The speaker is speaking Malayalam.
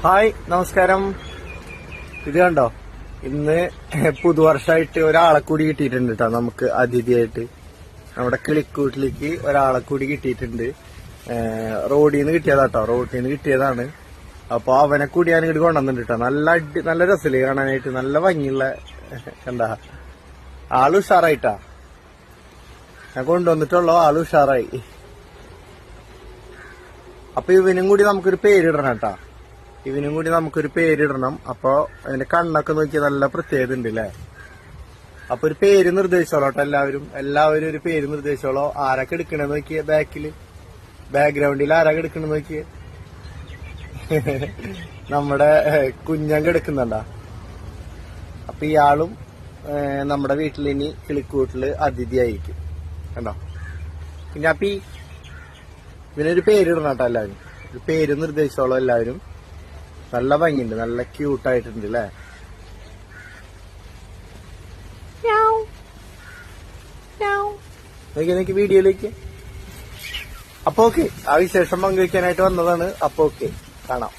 ഹായ്, നമസ്കാരം. ഇത് കണ്ടോ, ഇന്ന് പുതുവർഷമായിട്ട് ഒരാളെ കൂടി കിട്ടിയിട്ടുണ്ട് കേട്ടോ. നമുക്ക് അതിഥിയായിട്ട് നമ്മുടെ കിളിക്കൂട്ടിലേക്ക് ഒരാളെ കൂടി കിട്ടിയിട്ടുണ്ട്. റോഡിൽ നിന്ന് കിട്ടിയതാട്ടോ, റോഡിൽ നിന്ന് കിട്ടിയതാണ്. അപ്പൊ അവനെ കൂടി ഞാൻ ഇങ്ങോട്ട് കൊണ്ടുവന്നിട്ടുണ്ട് കേട്ടോ. നല്ല രസമില്ലേ കാണാനായിട്ട്, നല്ല ഭംഗിയുള്ള. കണ്ടാ, ആള് ഉഷാറായിട്ടാ ഞാൻ കൊണ്ടുവന്നിട്ടുള്ളൂ. ആള് ഉഷാറായി. അപ്പൊ ഇവനും കൂടി നമുക്കൊരു പേരിടണം കേട്ടാ. ഇവനും കൂടി നമുക്കൊരു പേരിടണം. അപ്പൊ അതിന്റെ കണ്ണൊക്കെ നോക്കി നല്ല പ്രത്യേകത ഉണ്ട് അല്ലേ. അപ്പൊ ഒരു പേര് നിർദ്ദേശിച്ചോളൂ കേട്ടോ. എല്ലാവരും ഒരു പേര് നിർദ്ദേശിച്ചോളൂ. ആരൊക്കെ എടുക്കണെന്ന് നോക്കിയേ. ബാക്ക്ഗ്രൗണ്ടിൽ ആരൊക്കെ എടുക്കണെന്ന് നോക്കിയേ. നമ്മുടെ കുഞ്ഞങ്ക എടുക്കുന്നുണ്ടാ. അപ്പൊ ഇയാളും നമ്മുടെ വീട്ടിൽ ഇനി കിളിക്കൂട്ടില് അതിഥിയായിരിക്കും. കണ്ടോ കുഞ്ഞാപ്പി. ഇതിനൊരു പേരിടണം കേട്ടോ. എല്ലാവരും ഒരു പേര് നിർദ്ദേശിച്ചോളൂ. എല്ലാവരും നല്ല ഭംഗിയുണ്ട്, നല്ല ക്യൂട്ടായിട്ടുണ്ട് അല്ലേ. നോക്കി വീഡിയോയിലേക്ക്. അപ്പൊ ഓക്കെ, ആ വിശേഷം പങ്കുവയ്ക്കാനായിട്ട് വന്നതാണ്. അപ്പൊ ഓക്കെ, കാണാം.